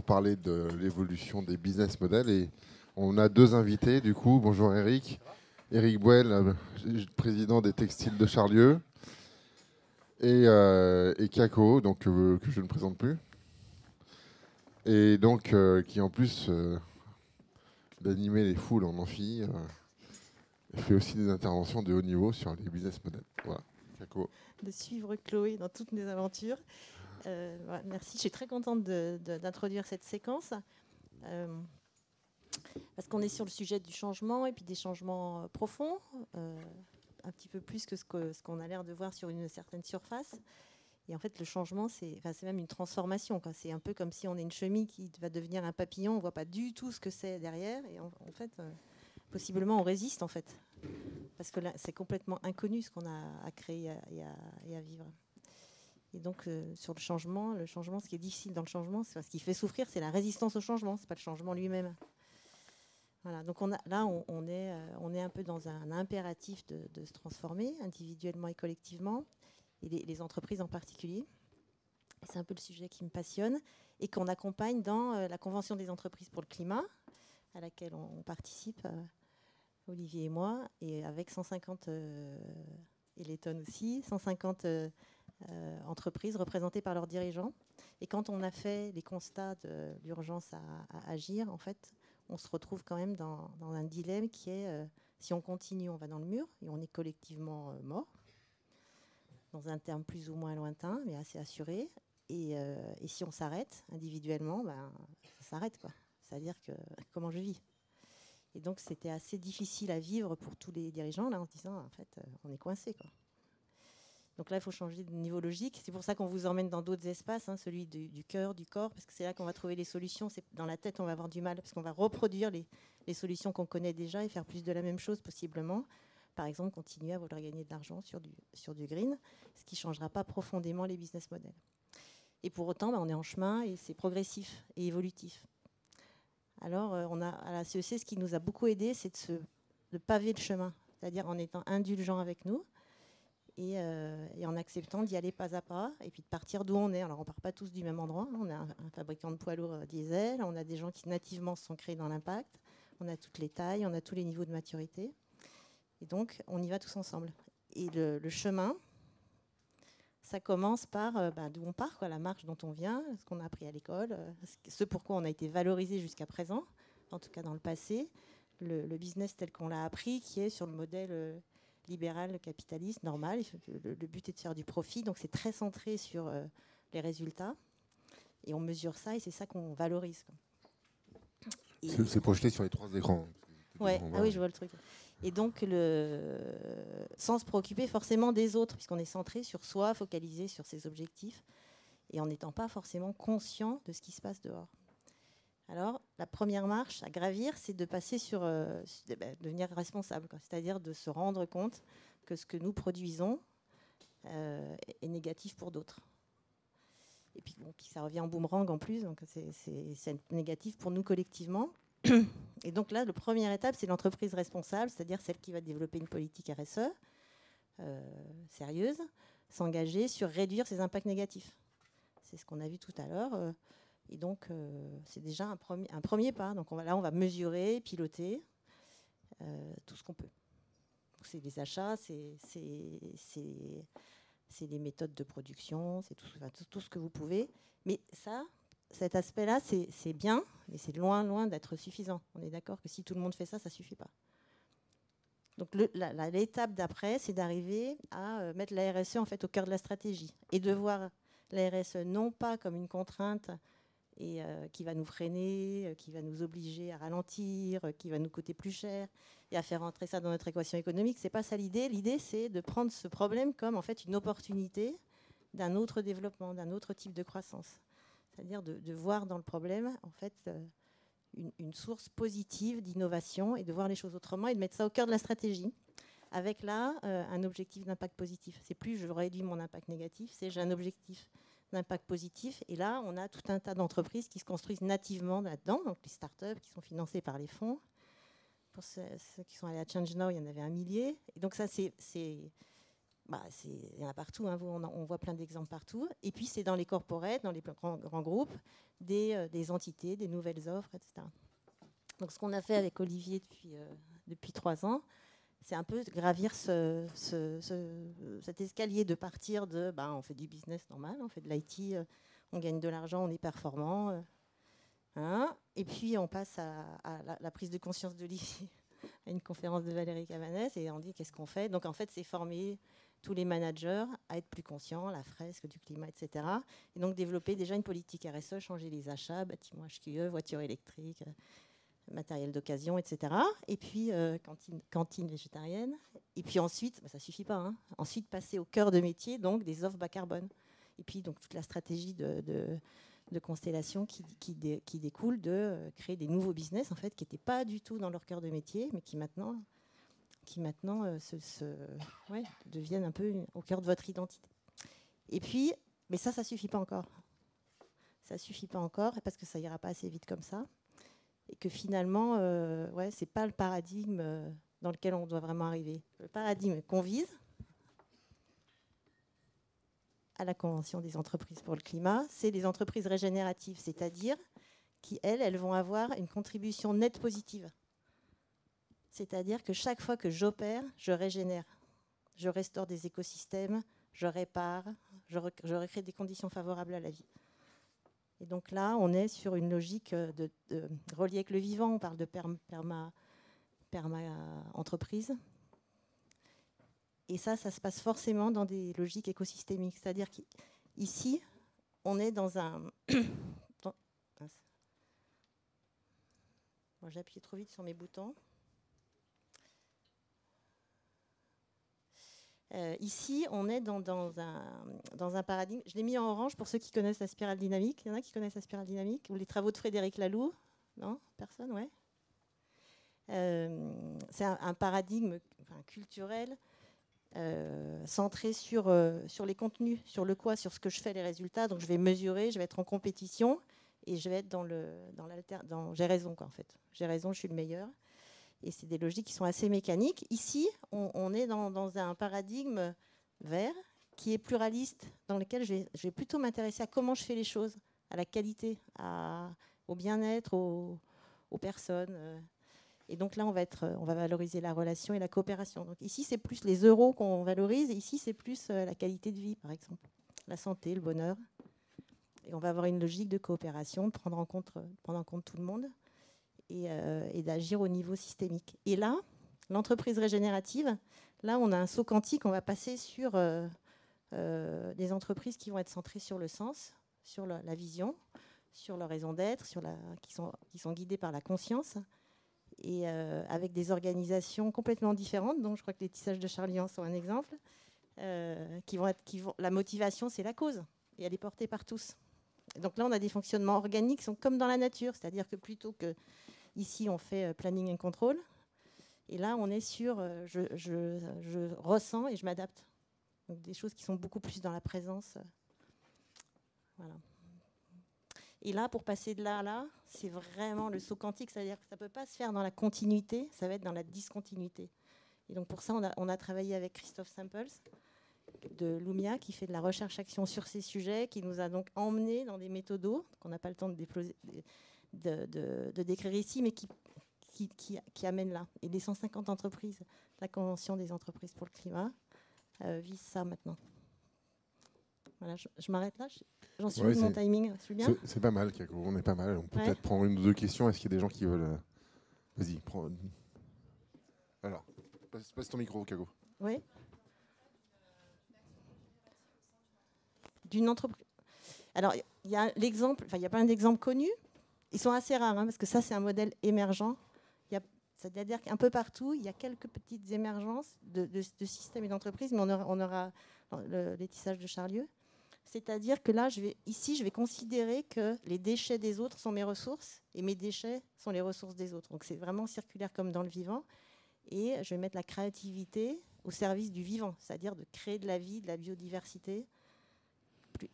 pour parler de l'évolution des business models. Et on a deux invités, du coup. Bonjour Eric. Eric Bouel, président des Textiles de Charlieu. Et Kako, donc, que je ne présente plus. Et donc, qui en plus d'animer les foules en amphi, fait aussi des interventions de haut niveau sur les business models. Voilà, Kako. De suivre Chloé dans toutes mes aventures. Merci, je suis très contente d'introduire cette séquence. Parce qu'on est sur le sujet du changement et puis des changements profonds, un petit peu plus que ce qu'on a l'air de voir sur une certaine surface. Et en fait, le changement, c'est même une transformation, quoi. C'est un peu comme si on est une chenille qui va devenir un papillon. On ne voit pas du tout ce que c'est derrière. Et en fait, possiblement, on résiste, en fait. Parce que là, c'est complètement inconnu ce qu'on a à créer et à vivre. Et donc, sur le changement, ce qui est difficile dans le changement, ce qui fait souffrir, c'est la résistance au changement. Ce n'est pas le changement lui-même. Voilà, donc on est un peu dans un impératif de se transformer individuellement et collectivement, et les entreprises en particulier. C'est un peu le sujet qui me passionne et qu'on accompagne dans la Convention des entreprises pour le climat, à laquelle on participe, Olivier et moi, et avec 150, et Letton aussi, 150 entreprises représentées par leurs dirigeants. Et quand on a fait les constats de l'urgence à agir, en fait, on se retrouve quand même dans un dilemme qui est, si on continue, on va dans le mur, et on est collectivement mort, dans un terme plus ou moins lointain, mais assez assuré. Et si on s'arrête individuellement, ça s'arrête, quoi. C'est-à-dire que comment je vis. Et donc, c'était assez difficile à vivre pour tous les dirigeants, là, en se disant, en fait, on est coincé, quoi. Donc là, il faut changer de niveau logique. C'est pour ça qu'on vous emmène dans d'autres espaces, hein, celui du cœur, du corps, parce que c'est là qu'on va trouver les solutions. C'est dans la tête, on va avoir du mal, parce qu'on va reproduire les solutions qu'on connaît déjà et faire plus de la même chose, possiblement. Par exemple, continuer à vouloir gagner de l'argent sur du green, ce qui ne changera pas profondément les business models. Et pour autant, on est en chemin et c'est progressif et évolutif. Alors, on a, à la CEC, ce qui nous a beaucoup aidé, c'est de paver le chemin, c'est-à-dire en étant indulgent avec nous et en acceptant d'y aller pas à pas et puis de partir d'où on est. Alors, on ne part pas tous du même endroit. On a un fabricant de poids lourds diesel, on a des gens qui nativement se sont créés dans l'impact, on a toutes les tailles, on a tous les niveaux de maturité. Et donc, on y va tous ensemble. Et le chemin, ça commence par d'où on part, quoi, la marche dont on vient, ce qu'on a appris à l'école, ce pourquoi on a été valorisé jusqu'à présent, en tout cas dans le passé, le business tel qu'on l'a appris, qui est sur le modèle libéral, capitaliste, normal. Le but est de faire du profit, donc c'est très centré sur les résultats. Et on mesure ça, et c'est ça qu'on valorise, quoi. C'est projeté sur les trois écrans. Ouais. Ah oui, je vois le truc. Et donc, sans se préoccuper forcément des autres, puisqu'on est centré sur soi, focalisé sur ses objectifs, et en n'étant pas forcément conscient de ce qui se passe dehors. Alors, la première marche à gravir, c'est de passer sur devenir responsable, c'est-à-dire de se rendre compte que ce que nous produisons est négatif pour d'autres. Et puis, ça revient en boomerang en plus, donc c'est négatif pour nous collectivement. Et donc là, la première étape, c'est l'entreprise responsable, c'est-à-dire celle qui va développer une politique RSE sérieuse, s'engager sur réduire ses impacts négatifs. C'est ce qu'on a vu tout à l'heure. Et donc, c'est déjà un premier pas. Donc là, on va mesurer, piloter tout ce qu'on peut. Donc, c'est les achats, c'est les méthodes de production, c'est tout ce que vous pouvez. Mais ça, cet aspect-là, c'est bien, mais c'est loin, loin d'être suffisant. On est d'accord que si tout le monde fait ça, ça ne suffit pas. Donc l'étape d'après, c'est d'arriver à mettre la RSE en fait, au cœur de la stratégie et de voir la RSE non pas comme une contrainte et qui va nous freiner, qui va nous obliger à ralentir, qui va nous coûter plus cher et à faire entrer ça dans notre équation économique. Ce n'est pas ça l'idée. L'idée, c'est de prendre ce problème comme en fait, une opportunité d'un autre développement, d'un autre type de croissance. C'est-à-dire de voir dans le problème en fait, une source positive d'innovation et de voir les choses autrement et de mettre ça au cœur de la stratégie avec là un objectif d'impact positif. C'est plus je réduis mon impact négatif, c'est j'ai un objectif d'impact positif. Et là, on a tout un tas d'entreprises qui se construisent nativement là-dedans, donc les startups qui sont financées par les fonds. Pour ceux qui sont allés à Change Now, il y en avait 1 millier. Et donc ça, il y en a partout, hein, on voit plein d'exemples partout. Et puis, c'est dans les corporates, dans les grands groupes, des entités, des nouvelles offres, etc. Donc, ce qu'on a fait avec Olivier depuis 3 ans, c'est un peu gravir cet escalier de partir de on fait du business normal, on fait de l'IT, on gagne de l'argent, on est performant. Et puis on passe à la prise de conscience d'Olivier, à une conférence de Valérie Cavanès, et on dit qu'est-ce qu'on fait. Donc en fait, c'est former tous les managers à être plus conscients, la fresque du climat, etc. Et donc développer déjà une politique RSE, changer les achats, bâtiments HQE, voitures électriques, matériel d'occasion, etc. Et puis cantine végétarienne. Et puis ensuite, ça suffit pas. Ensuite, passer au cœur de métier, donc des offres bas carbone. Et puis donc toute la stratégie de constellation qui découle de créer des nouveaux business en fait qui n'étaient pas du tout dans leur cœur de métier, mais qui maintenant deviennent un peu au cœur de votre identité. Et puis, mais ça suffit pas encore. Ça suffit pas encore parce que ça ira pas assez vite comme ça. Et que finalement, c'est pas le paradigme dans lequel on doit vraiment arriver. Le paradigme qu'on vise à la Convention des entreprises pour le climat, c'est les entreprises régénératives, c'est-à-dire qui, elles vont avoir une contribution nette positive. C'est-à-dire que chaque fois que j'opère, je régénère. Je restaure des écosystèmes, je répare, je recrée des conditions favorables à la vie. Et donc là, on est sur une logique de relier avec le vivant. On parle de perma-entreprise. Et ça se passe forcément dans des logiques écosystémiques. C'est-à-dire qu'ici, on est dans un... J'ai appuyé trop vite sur mes boutons. Ici, on est dans un paradigme. Je l'ai mis en orange pour ceux qui connaissent la spirale dynamique. Il y en a qui connaissent la spirale dynamique? Ou les travaux de Frédéric Laloux? Non? Personne? Ouais. C'est un paradigme culturel centré sur les contenus, sur le quoi, sur ce que je fais, les résultats. Donc, je vais mesurer, je vais être en compétition et je vais être dans j'ai raison, quoi, en fait. J'ai raison, je suis le meilleur. Et c'est des logiques qui sont assez mécaniques. Ici, on est dans un paradigme vert qui est pluraliste, dans lequel je vais plutôt m'intéresser à comment je fais les choses, à la qualité, au bien-être, aux personnes. Et donc là, on va valoriser la relation et la coopération. Donc ici, c'est plus les euros qu'on valorise. Et ici, c'est plus la qualité de vie, par exemple, la santé, le bonheur. Et on va avoir une logique de coopération, de prendre en compte tout le monde. Et d'agir au niveau systémique. Et là, l'entreprise régénérative, là, on a un saut quantique, on va passer sur des entreprises qui vont être centrées sur le sens, sur la vision, sur leur raison d'être, qui sont guidées par la conscience, et avec des organisations complètement différentes, donc je crois que les tissages de Charlie en sont un exemple, la motivation, c'est la cause, et elle est portée par tous. Donc là, on a des fonctionnements organiques qui sont comme dans la nature, c'est-à-dire que plutôt que ici, on fait planning and control. Et là, on est sur je ressens et je m'adapte. Donc, des choses qui sont beaucoup plus dans la présence. Voilà. Et là, pour passer de là à là, c'est vraiment le saut quantique. C'est-à-dire que ça ne peut pas se faire dans la continuité, ça va être dans la discontinuité. Et donc, pour ça, on a travaillé avec Christophe Samples de Lumia, qui fait de la recherche-action sur ces sujets, qui nous a donc emmenés dans des méthodos qu'on n'a pas le temps de décrire ici, mais qui amène là. Et les 150 entreprises, la Convention des entreprises pour le climat, vise ça maintenant. Voilà, je m'arrête là. J'en suis où de mon timing? C'est pas mal, Kako. On est pas mal. On peut peut-être prendre une ou deux questions. Est-ce qu'il y a des gens qui veulent... Vas-y, prends... Alors, passe ton micro, Kako. Oui. D'une entreprise... Alors, il y a l'exemple... Enfin, il y a plein d'exemples connus. Ils sont assez rares, parce que ça, c'est un modèle émergent. C'est-à-dire qu'un peu partout, il y a quelques petites émergences de systèmes et d'entreprises, mais on aura les tissages de Charlieu. C'est-à-dire que là, je vais considérer que les déchets des autres sont mes ressources et mes déchets sont les ressources des autres. Donc, c'est vraiment circulaire comme dans le vivant. Et je vais mettre la créativité au service du vivant, c'est-à-dire de créer de la vie, de la biodiversité.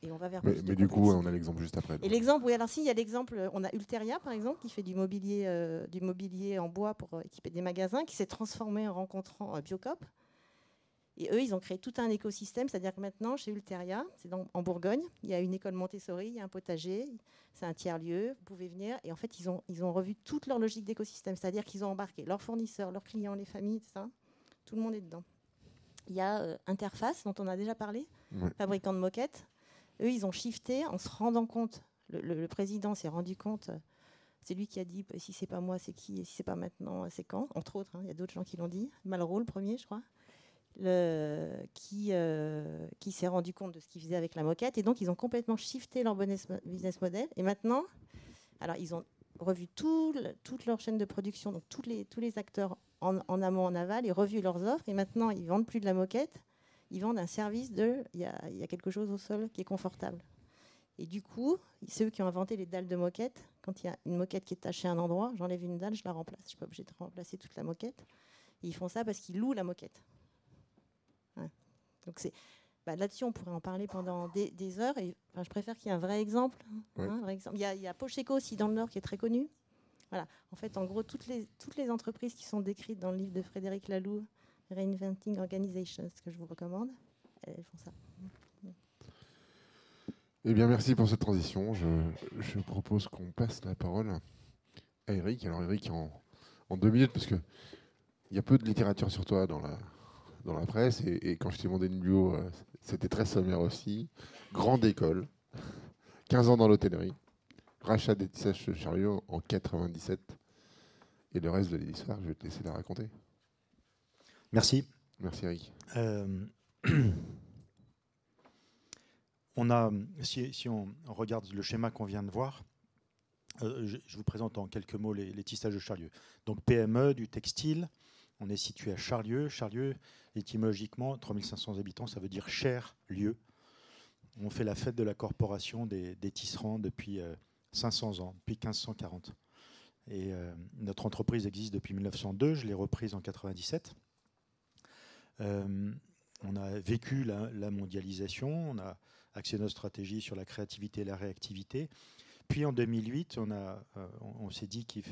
Et on va vers mais du coup, on a l'exemple juste après. Et l'exemple, oui, alors si, il y a l'exemple, on a Ulteria, par exemple, qui fait du mobilier en bois pour équiper des magasins, qui s'est transformé en rencontrant Biocop. Et eux, ils ont créé tout un écosystème, c'est-à-dire que maintenant, chez Ulteria, c'est en Bourgogne, il y a une école Montessori, il y a un potager, c'est un tiers-lieu, vous pouvez venir. Et en fait, ils ont revu toute leur logique d'écosystème, c'est-à-dire qu'ils ont embarqué leurs fournisseurs, leurs clients, les familles, tout ça. Tout le monde est dedans. Il y a Interface, dont on a déjà parlé, fabricant de moquettes. Eux, ils ont shifté en se rendant compte. Le président s'est rendu compte. C'est lui qui a dit si c'est pas moi, c'est qui? Et si c'est pas maintenant, c'est quand? Entre autres, il y a d'autres gens qui l'ont dit. Malraux, le premier, je crois. Qui s'est rendu compte de ce qu'ils faisaient avec la moquette. Et donc, ils ont complètement shifté leur business model. Et maintenant, alors, ils ont revu toute leur chaîne de production, donc tous les acteurs en amont, en aval, et revu leurs offres. Et maintenant, ils ne vendent plus de la moquette. Ils vendent un service il y a quelque chose au sol qui est confortable. Et du coup, c'est eux qui ont inventé les dalles de moquette. Quand il y a une moquette qui est tachée à un endroit, j'enlève une dalle, je la remplace. Je ne suis pas obligée de remplacer toute la moquette. Et ils font ça parce qu'ils louent la moquette. Ouais. Donc là-dessus, on pourrait en parler pendant des heures. Et, je préfère qu'il y ait un vrai exemple. Un vrai exemple. Il y a Pocheco aussi dans le Nord qui est très connu. Voilà. En fait, en gros, toutes les entreprises qui sont décrites dans le livre de Frédéric Laloux, Reinventing Organizations, que je vous recommande, elles font ça. Eh bien, merci pour cette transition. Je propose qu'on passe la parole à Eric. Alors, Eric, en 2 minutes, parce qu'il y a peu de littérature sur toi dans la presse, et quand je t'ai demandé une bio, c'était très sommaire aussi. Grande école, 15 ans dans l'hôtellerie, rachat des tissages Chariot en 97, et le reste de l'histoire, je vais te laisser la raconter. Merci. Merci, Eric. Si on regarde le schéma qu'on vient de voir, je vous présente en quelques mots les tissages de Charlieu. Donc PME, du textile, on est situé à Charlieu. Charlieu, étymologiquement, 3500 habitants, ça veut dire cher lieu. On fait la fête de la corporation des tisserands depuis 500 ans, depuis 1540. Et notre entreprise existe depuis 1902, je l'ai reprise en 97. On a vécu la mondialisation, on a axé notre stratégie sur la créativité et la réactivité. Puis en 2008, on s'est dit qu'il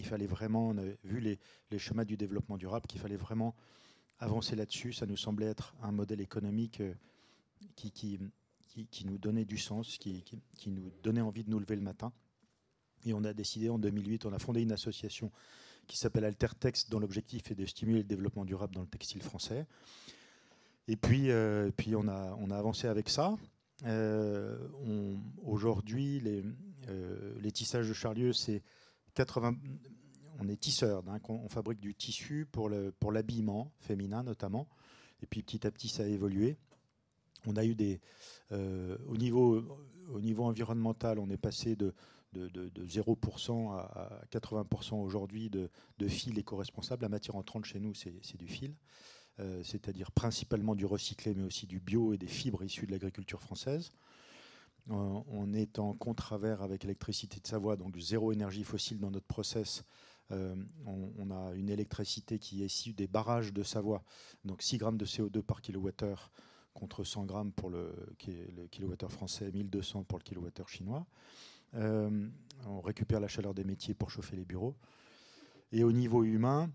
fallait vraiment, on avait vu les chemins du développement durable, qu'il fallait vraiment avancer là-dessus. Ça nous semblait être un modèle économique qui nous donnait du sens, qui nous donnait envie de nous lever le matin. Et on a décidé en 2008, on a fondé une association qui s'appelle Altertext, dont l'objectif est de stimuler le développement durable dans le textile français. Et puis on a avancé avec ça. Aujourd'hui, les tissages de Charlieu, c'est 80. On est tisseur, hein, on fabrique du tissu pour l'habillement féminin notamment. Et puis petit à petit, ça a évolué. On a eu au niveau environnemental, on est passé de 0% à 80% aujourd'hui de fil éco-responsable. La matière entrante chez nous, c'est du fil. C'est-à-dire principalement du recyclé, mais aussi du bio et des fibres issues de l'agriculture française. On est en contravers avec Électricité de Savoie, donc zéro énergie fossile dans notre process. On a une électricité qui est issue des barrages de Savoie, donc 6 grammes de CO2 par kilowattheure contre 100 grammes pour le kilowattheure français, 1200 pour le kilowattheure chinois. On récupère la chaleur des métiers pour chauffer les bureaux. Et au niveau humain,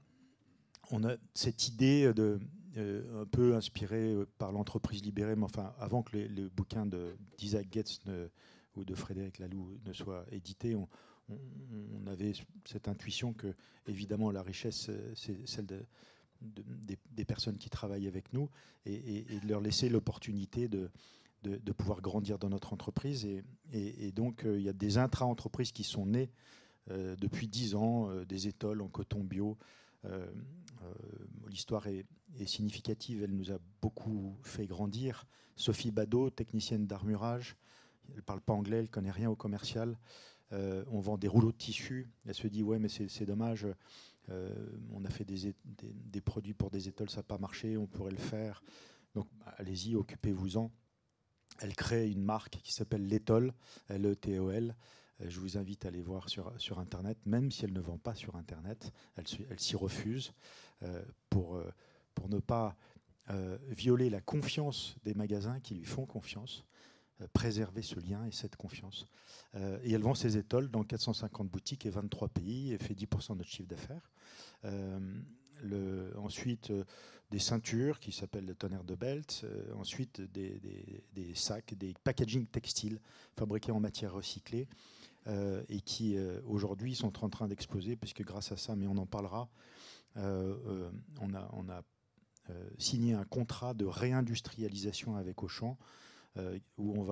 on a cette idée un peu inspirée par l'entreprise libérée, mais enfin avant que le bouquin d'Isaac Getz ou de Frédéric Laloux ne soit édité, on avait cette intuition que évidemment la richesse c'est celle des personnes qui travaillent avec nous et de leur laisser l'opportunité de pouvoir grandir dans notre entreprise. Et donc il y a des intra-entreprises qui sont nées depuis 10 ans, des étoiles en coton bio. L'histoire est significative, elle nous a beaucoup fait grandir. Sophie Badeau, technicienne d'armurage, elle ne parle pas anglais, elle ne connaît rien au commercial. On vend des rouleaux de tissu, elle se dit ouais mais c'est dommage, on a fait des produits pour des étoiles, ça n'a pas marché, on pourrait le faire. Donc allez-y, occupez-vous-en. Elle crée une marque qui s'appelle l'Étole, L-E-T-O-L. Je vous invite à aller voir sur Internet, même si elle ne vend pas sur Internet, elle s'y refuse pour ne pas violer la confiance des magasins qui lui font confiance, préserver ce lien et cette confiance. Et elle vend ses étoiles dans 450 boutiques et 23 pays et fait 10% de notre chiffre d'affaires. ensuite des ceintures qui s'appellent le tonnerre de belt, ensuite des sacs, des packaging textiles fabriqués en matière recyclée et qui aujourd'hui sont en train d'exploser puisque grâce à ça, mais on en parlera, on a signé un contrat de réindustrialisation avec Auchan où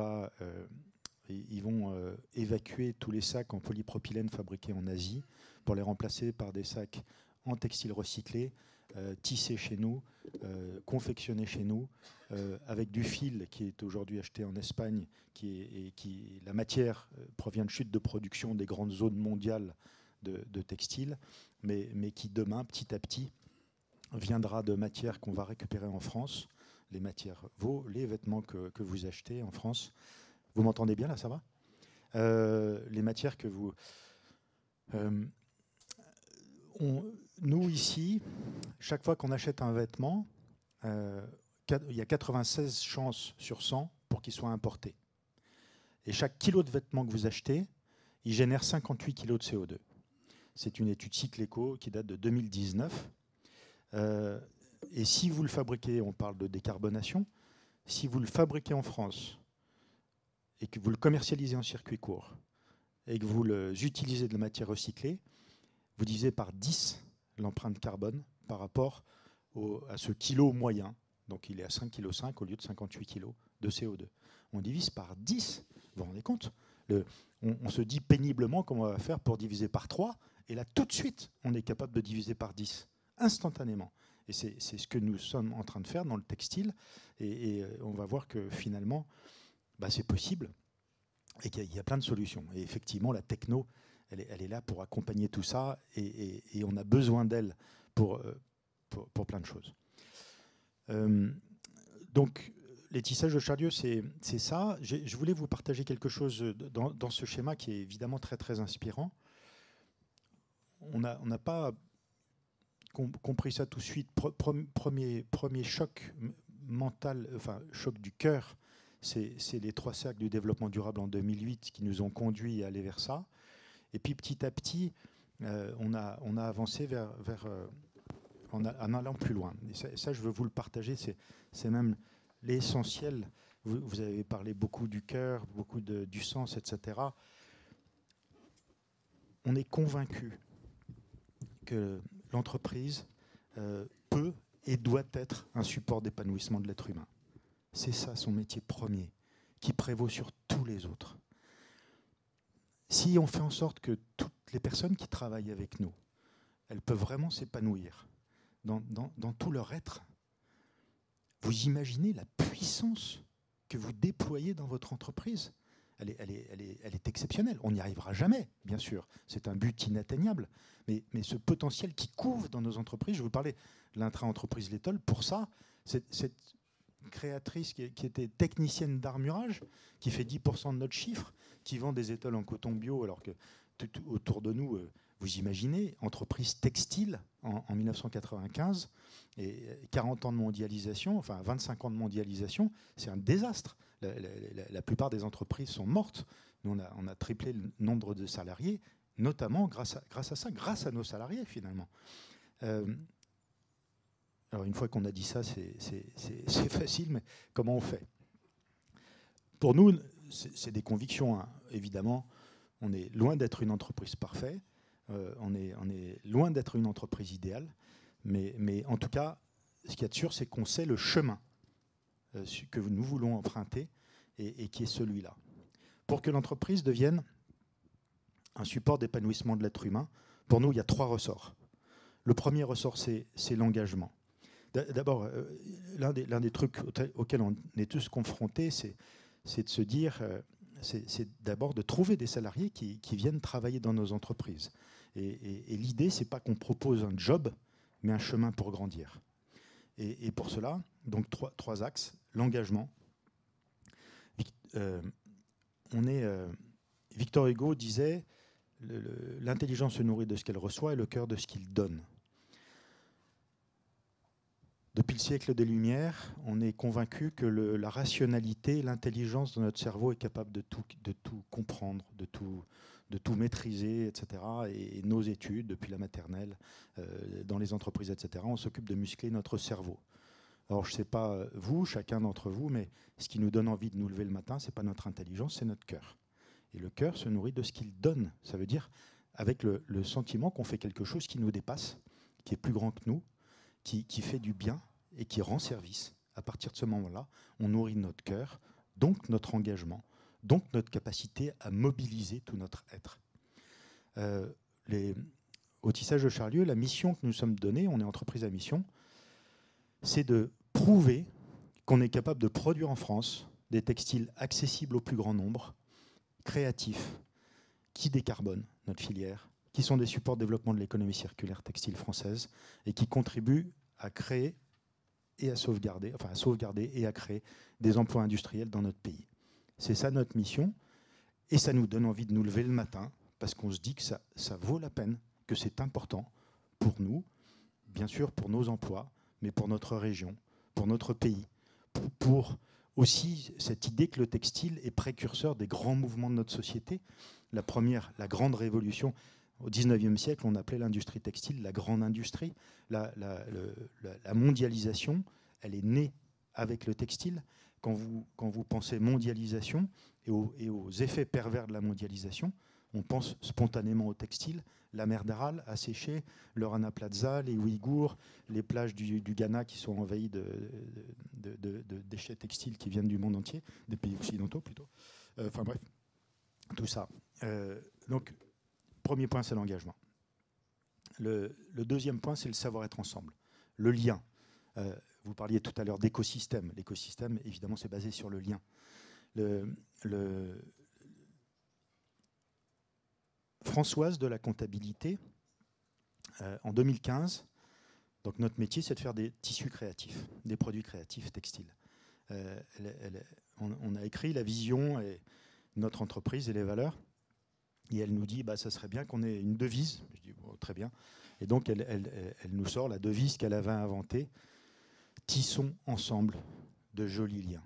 ils vont évacuer tous les sacs en polypropylène fabriqués en Asie pour les remplacer par des sacs en textile recyclé, tissés chez nous, confectionnés chez nous, avec du fil qui est aujourd'hui acheté en Espagne, la matière provient de chutes de production des grandes zones mondiales de textile, mais qui demain, petit à petit, viendra de matières qu'on va récupérer en France, les vêtements que vous achetez en France. Vous m'entendez bien là, ça va les matières que vous... nous, ici, chaque fois qu'on achète un vêtement, il y a 96 chances sur 100 pour qu'il soit importé. Et chaque kilo de vêtement que vous achetez, il génère 58 kilos de CO2. C'est une étude Cycleco qui date de 2019. Et si vous le fabriquez, on parle de décarbonation, si vous le fabriquez en France et que vous le commercialisez en circuit court et que vous utilisez de la matière recyclée, vous divisez par 10 l'empreinte carbone par rapport à ce kilo moyen. Donc il est à 5,5 kg au lieu de 58 kg de CO2. On divise par 10. Vous vous rendez compte ? On se dit péniblement comment on va faire pour diviser par 3. Et là, tout de suite, on est capable de diviser par 10, instantanément. Et c'est ce que nous sommes en train de faire dans le textile. Et on va voir que finalement, c'est possible et qu'il y a plein de solutions. Et effectivement, la techno, elle est là pour accompagner tout ça et on a besoin d'elle pour plein de choses. Donc, les tissages de Charlieu, c'est ça. Je voulais vous partager quelque chose dans ce schéma qui est évidemment très, très inspirant. On n'a pas compris ça tout de suite. Premier choc mental, enfin choc du cœur, c'est les 3 cercles du développement durable en 2008 qui nous ont conduits à aller vers ça. Et puis petit à petit, on a avancé en allant plus loin. Et ça, je veux vous le partager, c'est même l'essentiel. Vous avez parlé beaucoup du cœur, beaucoup du sens, etc. On est convaincu que l'entreprise peut et doit être un support d'épanouissement de l'être humain. C'est ça son métier premier, qui prévaut sur tous les autres. Si on fait en sorte que toutes les personnes qui travaillent avec nous, elles peuvent vraiment s'épanouir dans tout leur être, vous imaginez la puissance que vous déployez dans votre entreprise. Elle est exceptionnelle. On n'y arrivera jamais, bien sûr. C'est un but inatteignable. Mais ce potentiel qui couvre dans nos entreprises, je vous parlais de l'intra-entreprise L'Étole, pour ça, cette créatrice qui était technicienne d'armurage, qui fait 10% de notre chiffre, qui vend des étoiles en coton bio, alors que tout autour de nous, vous imaginez, entreprise textile en 1995, et 40 ans de mondialisation, enfin 25 ans de mondialisation, c'est un désastre. La plupart des entreprises sont mortes. Nous, on a triplé le nombre de salariés, notamment grâce à ça, grâce à nos salariés, finalement. Alors, une fois qu'on a dit ça, c'est facile, mais comment on fait ? Pour nous, c'est des convictions, hein. Évidemment, on est loin d'être une entreprise parfaite, on est loin d'être une entreprise idéale, mais en tout cas, ce qu'il y a de sûr, c'est qu'on sait le chemin que nous voulons emprunter et qui est celui-là. Pour que l'entreprise devienne un support d'épanouissement de l'être humain, pour nous, il y a 3 ressorts. Le premier ressort, c'est l'engagement. D'abord, l'un des trucs auxquels on est tous confrontés, c'est de se dire, c'est d'abord de trouver des salariés qui viennent travailler dans nos entreprises. Et l'idée, c'est pas qu'on propose un job, mais un chemin pour grandir. Et pour cela, donc 3 axes. L'engagement. Victor Hugo disait l'intelligence se nourrit de ce qu'elle reçoit et le cœur de ce qu'il donne. Depuis le siècle des Lumières, on est convaincu que la rationalité, l'intelligence de notre cerveau est capable de tout comprendre, de de tout maîtriser, etc. Et nos études, depuis la maternelle, dans les entreprises, etc., on s'occupe de muscler notre cerveau. Alors, je ne sais pas vous, chacun d'entre vous, mais ce qui nous donne envie de nous lever le matin, ce n'est pas notre intelligence, c'est notre cœur. Et le cœur se nourrit de ce qu'il donne. Ça veut dire avec le sentiment qu'on fait quelque chose qui nous dépasse, qui est plus grand que nous, qui fait du bien et qui rend service. À partir de ce moment-là, on nourrit notre cœur, donc notre engagement, donc notre capacité à mobiliser tout notre être. Au Tissage de Charlieu, la mission que nous sommes donnée, on est entreprise à mission, c'est de prouver qu'on est capable de produire en France des textiles accessibles au plus grand nombre, créatifs, qui décarbonent notre filière, qui sont des supports de développement de l'économie circulaire textile française et qui contribuent à créer et à sauvegarder et à créer des emplois industriels dans notre pays. C'est ça notre mission et ça nous donne envie de nous lever le matin parce qu'on se dit que ça vaut la peine, que c'est important pour nous, bien sûr pour nos emplois, mais pour notre région, pour notre pays, pour aussi cette idée que le textile est précurseur des grands mouvements de notre société. La première, la grande révolution, au XIXe siècle, on appelait l'industrie textile la grande industrie. La mondialisation, elle est née avec le textile. Quand vous pensez mondialisation et aux effets pervers de la mondialisation, on pense spontanément au textile. La mer d'Aral a séché, le Rana Plaza, les Ouïghours, les plages du Ghana qui sont envahies de déchets textiles qui viennent du monde entier, des pays occidentaux plutôt. Enfin bref, tout ça. Donc, premier point, c'est l'engagement. Le deuxième point, c'est le savoir-être ensemble, le lien. Vous parliez tout à l'heure d'écosystème. L'écosystème, évidemment, c'est basé sur le lien. Françoise de la comptabilité, en 2015, donc notre métier, c'est de faire des tissus créatifs, des produits créatifs textiles. On a écrit la vision et notre entreprise et les valeurs, et elle nous dit ça serait bien qu'on ait une devise. Je dis bon, très bien. Et donc elle nous sort la devise qu'elle avait inventée, tissons ensemble de jolis liens.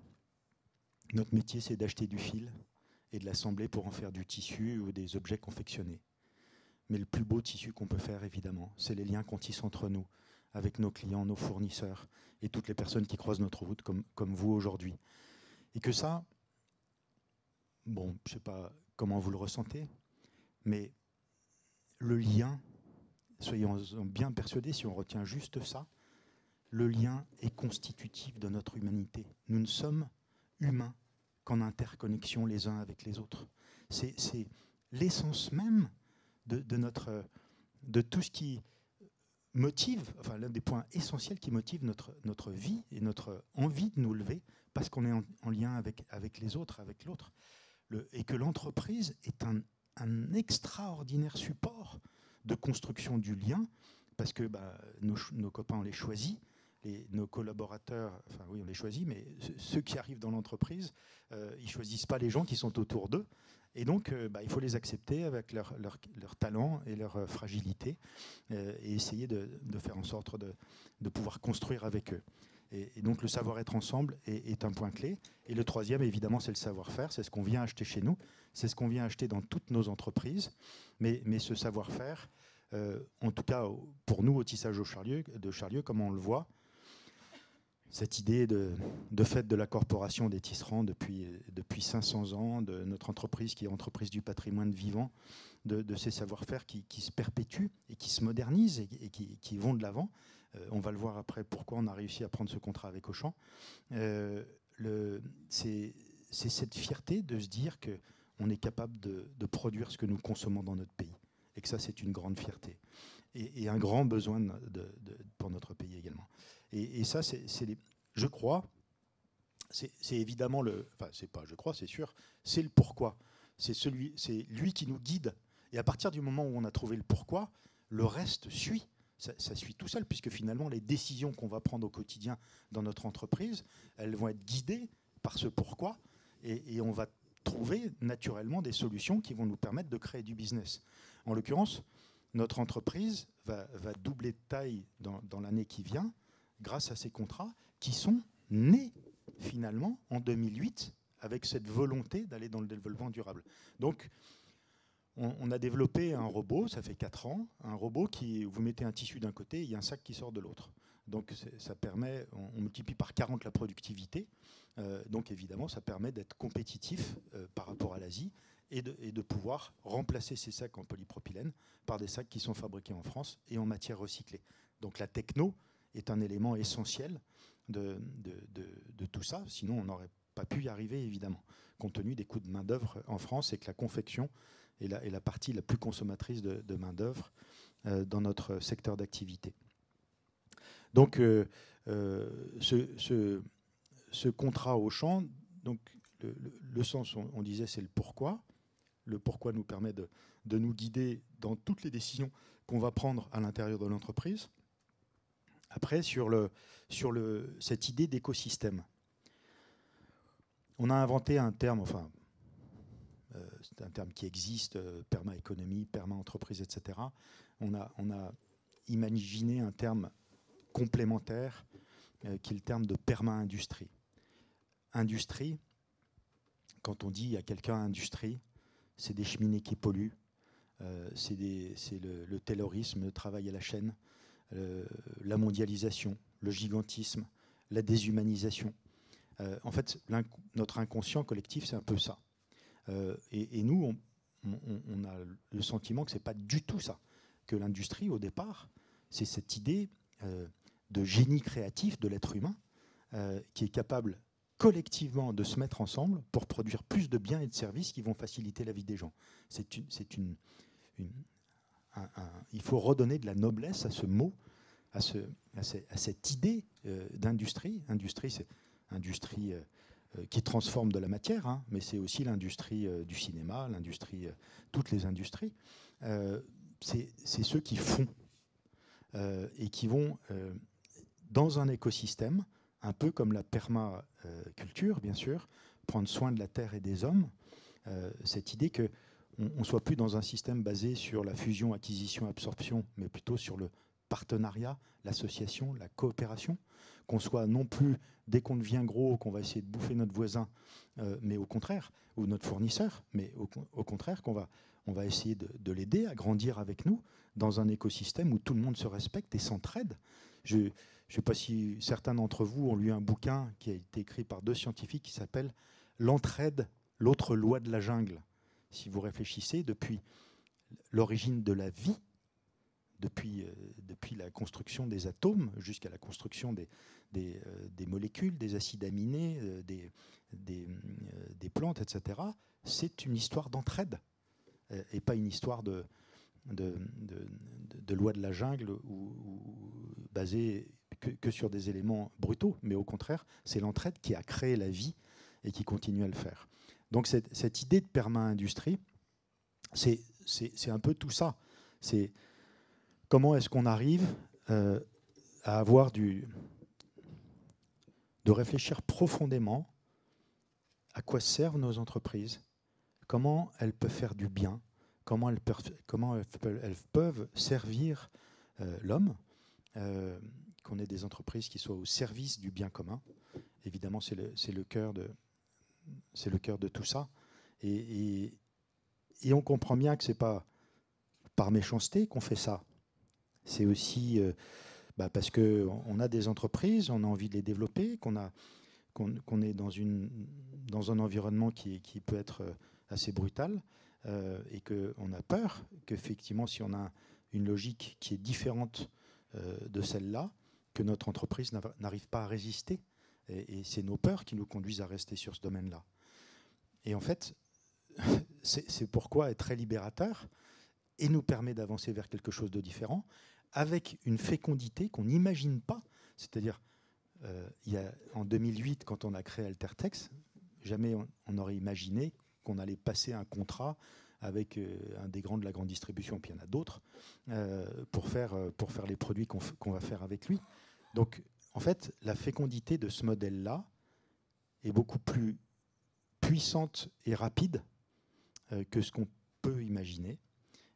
Notre métier, c'est d'acheter du fil et de l'assembler pour en faire du tissu ou des objets confectionnés. Mais le plus beau tissu qu'on peut faire, évidemment, c'est les liens qu'on tisse entre nous, avec nos clients, nos fournisseurs et toutes les personnes qui croisent notre route, comme vous aujourd'hui. Et que ça, bon, je ne sais pas comment vous le ressentez, mais le lien, soyons bien persuadés, si on retient juste ça, le lien est constitutif de notre humanité. Nous ne sommes humains qu'en interconnexion les uns avec les autres. C'est l'essence même de tout ce qui motive, enfin l'un des points essentiels qui motive notre vie et notre envie de nous lever, parce qu'on est en lien avec les autres, avec l'autre. Et que l'entreprise est un extraordinaire support de construction du lien, parce que nos copains, on les choisit, nos collaborateurs, enfin oui, on les choisit, mais ceux qui arrivent dans l'entreprise, ils ne choisissent pas les gens qui sont autour d'eux. Et donc, il faut les accepter avec leur talent et leur fragilité et essayer de faire en sorte de pouvoir construire avec eux. Et donc, le savoir-être ensemble est un point clé. Et le troisième, évidemment, c'est le savoir-faire. C'est ce qu'on vient acheter chez nous. C'est ce qu'on vient acheter dans toutes nos entreprises. Mais ce savoir-faire, en tout cas, pour nous, au Tissage de Charlieu, comme on le voit, cette idée de fait de la corporation des tisserands depuis 500 ans, de notre entreprise qui est entreprise du patrimoine vivant, de ces savoir-faire qui se perpétuent et qui se modernisent et qui vont de l'avant. On va le voir après pourquoi on a réussi à prendre ce contrat avec Auchan. C'est cette fierté de se dire qu'on est capable de produire ce que nous consommons dans notre pays. Et que ça, c'est une grande fierté. Et un grand besoin pour notre pays également. Et ça, je crois, c'est évidemment c'est sûr, c'est le pourquoi. C'est lui qui nous guide. Et à partir du moment où on a trouvé le pourquoi, le reste suit. Ça suit tout seul, puisque finalement, les décisions qu'on va prendre au quotidien dans notre entreprise, elles vont être guidées par ce pourquoi. Et on va trouver naturellement des solutions qui vont nous permettre de créer du business. En l'occurrence, notre entreprise va doubler de taille dans l'année qui vient grâce à ces contrats qui sont nés finalement en 2008 avec cette volonté d'aller dans le développement durable. Donc, on a développé un robot, ça fait 4 ans, un robot qui, vous mettez un tissu d'un côté, il y a un sac qui sort de l'autre. Donc ça permet, on multiplie par 40 la productivité. Donc évidemment, ça permet d'être compétitif par rapport à l'Asie et de pouvoir remplacer ces sacs en polypropylène par des sacs qui sont fabriqués en France et en matière recyclée. Donc la techno est un élément essentiel de tout ça, sinon on n'aurait pas pu y arriver évidemment, compte tenu des coûts de main-d'œuvre en France et que la confection est la partie la plus consommatrice de main-d'œuvre dans notre secteur d'activité. Donc ce contrat Auchan, donc le sens, on disait, c'est le pourquoi. Le pourquoi nous permet de nous guider dans toutes les décisions qu'on va prendre à l'intérieur de l'entreprise. Après, sur cette idée d'écosystème, on a inventé un terme, enfin, c'est un terme qui existe, perma-économie, perma-entreprise, etc. On a imaginé un terme complémentaire qui est le terme de perma-industrie. Industrie, quand on dit à quelqu'un industrie, c'est des cheminées qui polluent, c'est le taylorisme, le travail à la chaîne, la mondialisation, le gigantisme, la déshumanisation. En fait, notre inconscient collectif, c'est un peu ça. Et nous, on a le sentiment que ce n'est pas du tout ça. Que l'industrie, au départ, c'est cette idée de génie créatif de l'être humain qui est capable collectivement de se mettre ensemble pour produire plus de biens et de services qui vont faciliter la vie des gens. Il faut redonner de la noblesse à ce mot, à cette idée d'industrie. Industrie, c'est industrie qui transforme de la matière, hein, mais c'est aussi l'industrie du cinéma, l'industrie, toutes les industries. C'est ceux qui font et qui vont dans un écosystème, un peu comme la permaculture, bien sûr, prendre soin de la terre et des hommes. Cette idée qu'on ne soit plus dans un système basé sur la fusion, acquisition, absorption, mais plutôt sur le partenariat, l'association, la coopération, qu'on soit non plus, dès qu'on devient gros, qu'on va essayer de bouffer notre voisin, mais au contraire, ou notre fournisseur, mais au contraire, qu'on va essayer de l'aider à grandir avec nous dans un écosystème où tout le monde se respecte et s'entraide. Je ne sais pas si certains d'entre vous ont lu un bouquin qui a été écrit par 2 scientifiques qui s'appelle « L'entraide, l'autre loi de la jungle ». Si vous réfléchissez, depuis l'origine de la vie, depuis la construction des atomes jusqu'à la construction des molécules, des acides aminés, des plantes, etc., c'est une histoire d'entraide et pas une histoire de loi de la jungle ou basée que sur des éléments brutaux, mais au contraire, c'est l'entraide qui a créé la vie et qui continue à le faire. Donc cette idée de perma-industrie, c'est un peu tout ça. C'est comment est-ce qu'on arrive à avoir de réfléchir profondément à quoi servent nos entreprises, comment elles peuvent faire du bien, comment elles peuvent servir l'homme, qu'on ait des entreprises qui soient au service du bien commun. Évidemment, c'est le cœur de tout ça. Et on comprend bien que ce n'est pas par méchanceté qu'on fait ça. C'est aussi parce qu'on a des entreprises, on a envie de les développer, qu'on est dans un environnement qui peut être assez brutal et qu'on a peur qu'effectivement, si on a une logique qui est différente de celle-là, que notre entreprise n'arrive pas à résister. Et c'est nos peurs qui nous conduisent à rester sur ce domaine-là. Et en fait, c'est pourquoi est très libérateur et nous permet d'avancer vers quelque chose de différent, avec une fécondité qu'on n'imagine pas. C'est-à-dire, en 2008, quand on a créé Altertex, jamais on aurait imaginé qu'on allait passer un contrat avec un des grands de la grande distribution, puis il y en a d'autres, pour faire les produits qu'on va faire avec lui. Donc, en fait, la fécondité de ce modèle-là est beaucoup plus puissante et rapide que ce qu'on peut imaginer.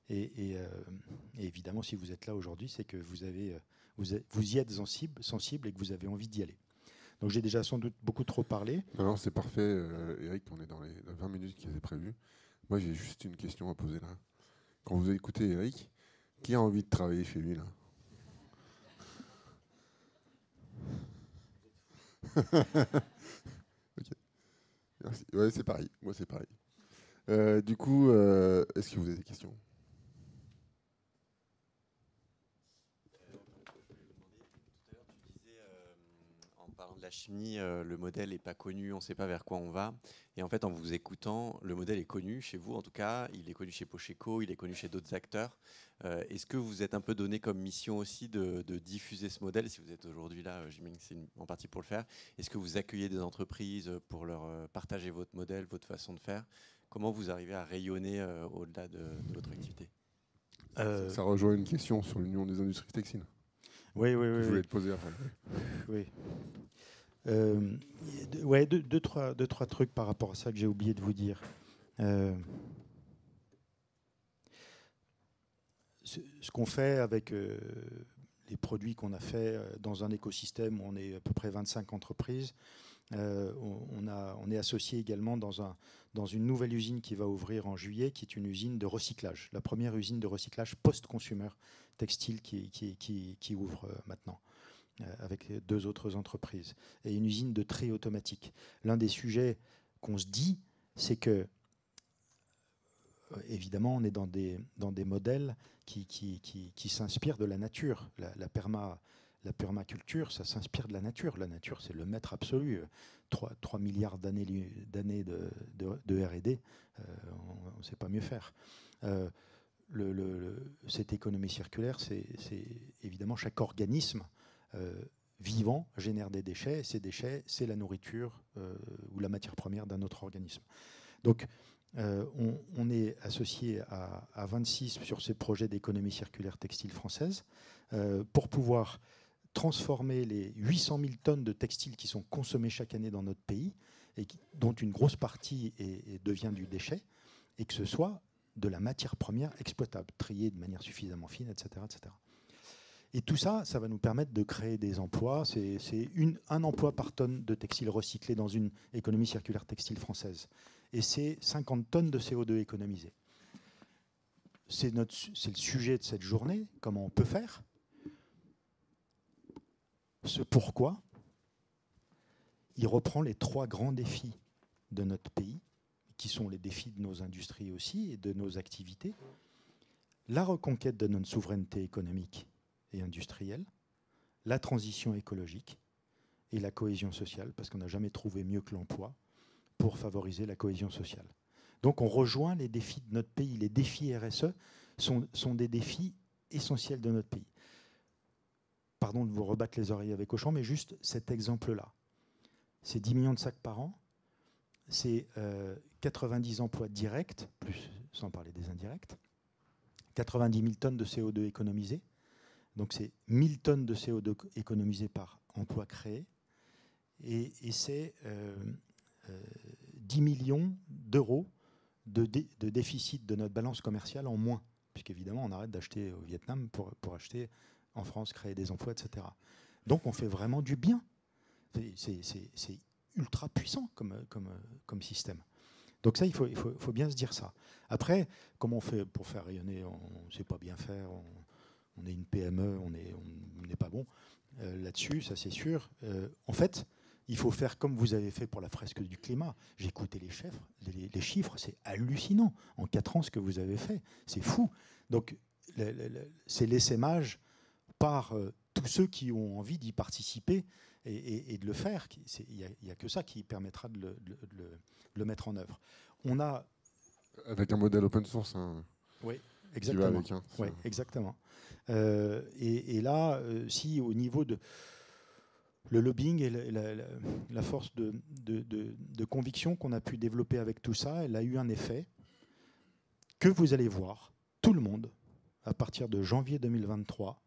Et évidemment, si vous êtes là aujourd'hui, c'est que vous y êtes sensible et que vous avez envie d'y aller. Donc j'ai déjà sans doute beaucoup trop parlé. Non, c'est parfait, Eric, on est dans les 20 minutes qui étaient prévues. Moi, j'ai juste une question à poser là. Quand vous écoutez Eric, qui a envie de travailler chez lui là? Ok, merci. Ouais, c'est pareil. Moi, c'est pareil. Du coup, est-ce que vous avez des questions? En parlant de la chimie, le modèle n'est pas connu, on ne sait pas vers quoi on va. Et en fait, en vous écoutant, le modèle est connu chez vous, en tout cas. Il est connu chez Pocheco, il est connu chez d'autres acteurs. Est-ce que vous êtes un peu donné comme mission aussi de diffuser ce modèle? Si vous êtes aujourd'hui là, j'imagine que c'est en partie pour le faire. Est-ce que vous accueillez des entreprises pour leur partager votre modèle, votre façon de faire? Comment vous arrivez à rayonner au-delà de votre activité? Ça rejoint une question sur l'Union des industries textiles. Oui, Que je voulais te poser après. oui. Deux, trois trucs par rapport à ça que j'ai oublié de vous dire. Ce qu'on fait avec les produits qu'on a fait dans un écosystème où on est à peu près 25 entreprises, on est associé également dans une nouvelle usine qui va ouvrir en juillet, qui est une usine de recyclage, la première usine de recyclage post-consumer textile qui ouvre maintenant, avec 2 autres entreprises, et une usine de tri automatique. L'un des sujets qu'on se dit, c'est que, évidemment, on est dans des modèles qui s'inspirent de la nature. La permaculture, ça s'inspire de la nature. La nature, c'est le maître absolu. 3 milliards d'années de R&D, on ne sait pas mieux faire. Cette économie circulaire, c'est évidemment chaque organisme vivant génère des déchets. Ces déchets, c'est la nourriture ou la matière première d'un autre organisme. Donc, on est associé à 26 sur ces projets d'économie circulaire textile française pour pouvoir transformer les 800 000 tonnes de textiles qui sont consommés chaque année dans notre pays, et dont une grosse partie devient du déchet, et que ce soit de la matière première exploitable, triée de manière suffisamment fine, etc. etc. Et tout ça, ça va nous permettre de créer des emplois. C'est un emploi par tonne de textile recyclé dans une économie circulaire textile française. Et c'est 50 tonnes de CO2 économisées. C'est le sujet de cette journée, comment on peut faire. Ce pourquoi, il reprend les 3 grands défis de notre pays, qui sont les défis de nos industries aussi et de nos activités. La reconquête de notre souveraineté économique et industrielle, la transition écologique et la cohésion sociale, parce qu'on n'a jamais trouvé mieux que l'emploi pour favoriser la cohésion sociale. Donc on rejoint les défis de notre pays. Les défis RSE sont des défis essentiels de notre pays. Pardon de vous rebattre les oreilles avec Auchan, mais juste cet exemple-là. C'est 10 millions de sacs par an, c'est 90 emplois directs, plus sans parler des indirects, 90 000 tonnes de CO2 économisées, donc c'est 1000 tonnes de CO2 économisées par emploi créé, et c'est 10 millions d'euros de déficit de notre balance commerciale en moins, puisqu'évidemment on arrête d'acheter au Vietnam pour acheter en France, créer des emplois, etc. Donc on fait vraiment du bien. C'est ultra puissant comme système. Donc ça, il faut bien se dire ça. Après, comment on fait pour faire rayonner? On ne sait pas bien faire, on est une PME, on n'est pas bon là-dessus, ça c'est sûr. En fait, il faut faire comme vous avez fait pour la fresque du climat. J'ai écouté les chiffres, c'est hallucinant. En 4 ans, ce que vous avez fait, c'est fou. Donc, c'est l'essaimage par tous ceux qui ont envie d'y participer et de le faire. Il n'y a que ça qui permettra de le mettre en œuvre. On a... Avec un modèle open source. Hein, oui, exactement. Qui va avec, hein, oui, exactement. Et là, si au niveau de le lobbying et la force de conviction qu'on a pu développer avec tout ça, elle a eu un effet que vous allez voir, tout le monde, à partir de janvier 2023.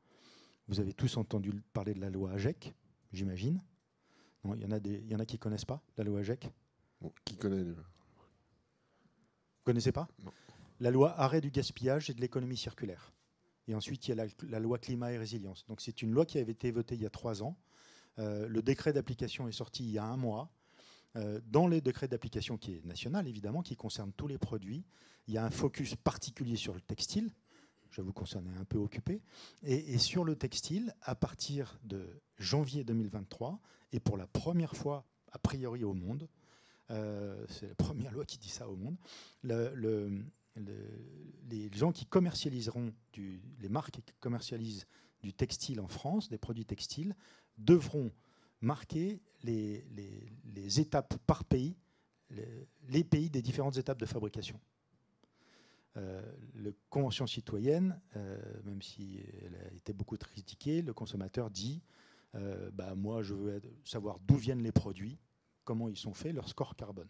Vous avez tous entendu parler de la loi AGEC, j'imagine. Il y en a qui ne connaissent pas la loi AGEC. Bon, qui connaît déjà? Vous ne connaissez pas? Non. La loi Arrêt du gaspillage et de l'économie circulaire. Et ensuite, il y a la loi Climat et Résilience. Donc c'est une loi qui avait été votée il y a 3 ans. Le décret d'application est sorti il y a 1 mois. Dans les décrets d'application qui est national, évidemment, qui concerne tous les produits, il y a un focus particulier sur le textile. J'avoue qu'on s'en est un peu occupé. Et sur le textile, à partir de janvier 2023, et pour la première fois, a priori au monde, c'est la première loi qui dit ça au monde, les gens qui commercialiseront, les marques qui commercialisent du textile en France, des produits textiles, devront marquer les étapes par pays, les pays des différentes étapes de fabrication. La Convention citoyenne, même si elle a été beaucoup critiquée, le consommateur dit moi je veux savoir d'où viennent les produits, comment ils sont faits, leur score carbone.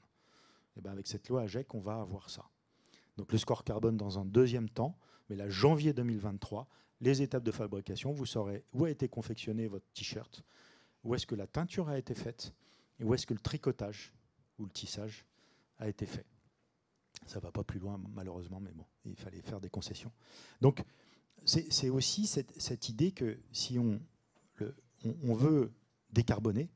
Et avec cette loi AGEC, on va avoir ça. Donc le score carbone dans un deuxième temps, mais là, janvier 2023, les étapes de fabrication, vous saurez où a été confectionné votre t-shirt, où est-ce que la teinture a été faite, et où est-ce que le tricotage ou le tissage a été fait. Ça ne va pas plus loin, malheureusement, mais bon, il fallait faire des concessions. Donc, c'est aussi cette idée que si on veut décarboner,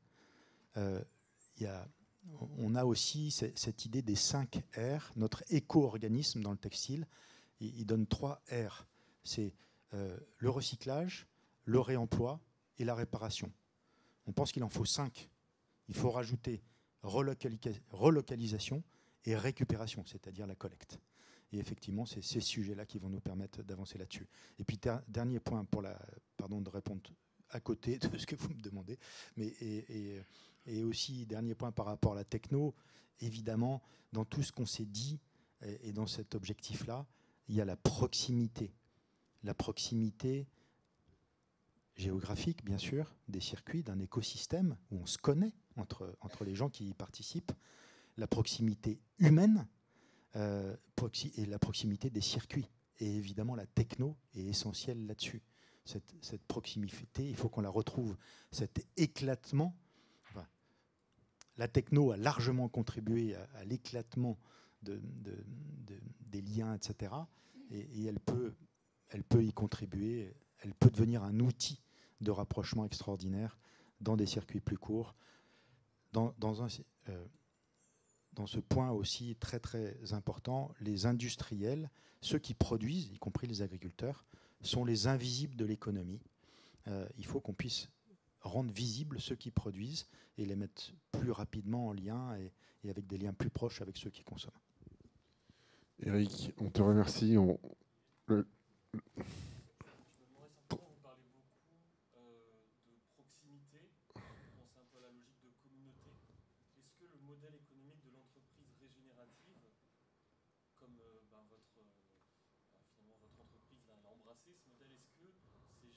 on a aussi cette idée des 5 R. Notre éco-organisme dans le textile, il donne 3 R. C'est le recyclage, le réemploi et la réparation. On pense qu'il en faut 5. Il faut rajouter relocalisation et récupération, c'est-à-dire la collecte. Et effectivement, c'est ces sujets-là qui vont nous permettre d'avancer là-dessus. Et puis, dernier point, pardon de répondre à côté de ce que vous me demandez, mais et aussi, dernier point par rapport à la techno, évidemment, dans tout ce qu'on s'est dit, et dans cet objectif-là, il y a la proximité. La proximité géographique, bien sûr, des circuits, d'un écosystème où on se connaît entre les gens qui y participent, la proximité humaine et la proximité des circuits. Et évidemment, la techno est essentielle là-dessus. Cette proximité, il faut qu'on la retrouve. Cet éclatement, enfin, la techno a largement contribué à l'éclatement des liens, etc. Et elle peut y contribuer, elle peut devenir un outil de rapprochement extraordinaire dans des circuits plus courts. Dans ce point aussi très très important, les industriels, ceux qui produisent, y compris les agriculteurs, sont les invisibles de l'économie. Il faut qu'on puisse rendre visibles ceux qui produisent et les mettre plus rapidement en lien et avec des liens plus proches avec ceux qui consomment. Eric, on te remercie.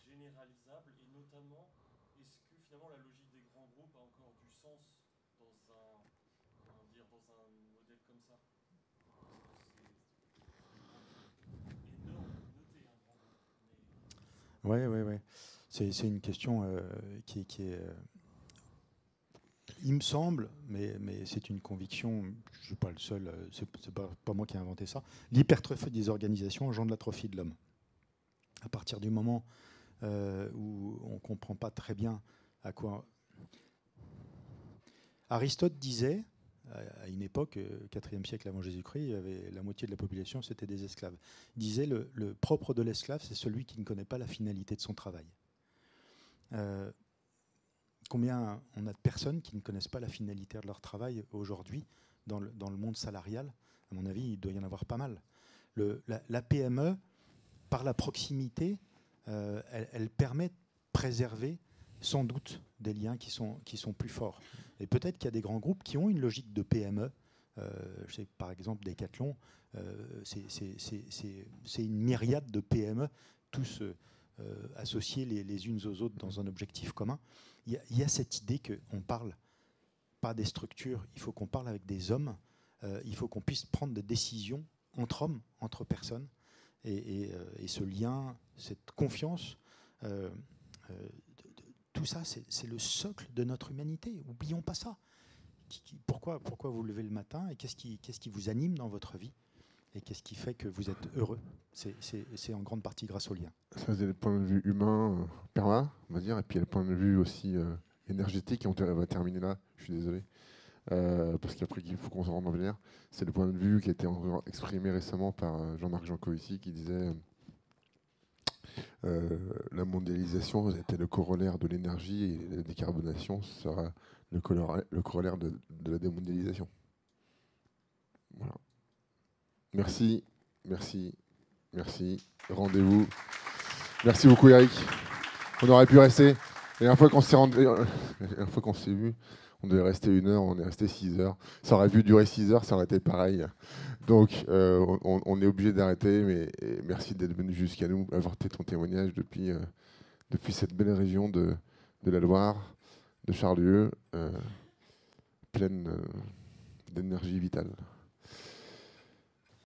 Généralisable et notamment est-ce que finalement la logique des grands groupes a encore du sens dans un modèle comme ça? C'est énorme, noté un grand groupe. Oui. C'est une question qui est il me semble, mais c'est une conviction, je ne suis pas le seul, c'est pas moi qui ai inventé ça, l'hypertrophie des organisations engendre l'atrophie de l'homme. À partir du moment où on ne comprend pas très bien à quoi... Aristote disait, à une époque, 4e siècle avant Jésus-Christ, il y avait la moitié de la population, c'était des esclaves. Il disait, le propre de l'esclave, c'est celui qui ne connaît pas la finalité de son travail. Combien on a de personnes qui ne connaissent pas la finalité de leur travail aujourd'hui dans le monde salarial? À mon avis, il doit y en avoir pas mal. La PME, par la proximité, elle permet de préserver sans doute des liens qui sont plus forts. Et peut-être qu'il y a des grands groupes qui ont une logique de PME. Je sais, par exemple, Decathlon, c'est une myriade de PME, tous associés les unes aux autres dans un objectif commun. Il y a cette idée qu'on ne parle pas des structures, il faut qu'on parle avec des hommes, il faut qu'on puisse prendre des décisions entre hommes, entre personnes. Et ce lien, cette confiance, tout ça, c'est le socle de notre humanité. N'oublions pas ça. Pourquoi vous levez le matin et qu'est-ce qui vous anime dans votre vie? Et qu'est-ce qui fait que vous êtes heureux? C'est en grande partie grâce au lien. Ça, c'est le point de vue humain, perma, on va dire, et puis le point de vue aussi énergétique. On va terminer là, je suis désolé. parce qu'après il faut qu'on s'en rende en vénère. C'est le point de vue qui a été exprimé récemment par Jean-Marc Jancovici qui disait la mondialisation était le corollaire de l'énergie et la décarbonation sera le corollaire de la démondialisation. Voilà. Merci, merci, merci. Rendez-vous. Merci beaucoup Eric. On aurait pu rester. La dernière fois qu'on s'est vu, on devait rester 1 heure, on est resté 6 heures. Ça aurait pu durer 6 heures, ça aurait été pareil. Donc on est obligé d'arrêter, mais merci d'être venu jusqu'à nous, apporter ton témoignage depuis cette belle région de la Loire, de Charlieu, pleine d'énergie vitale.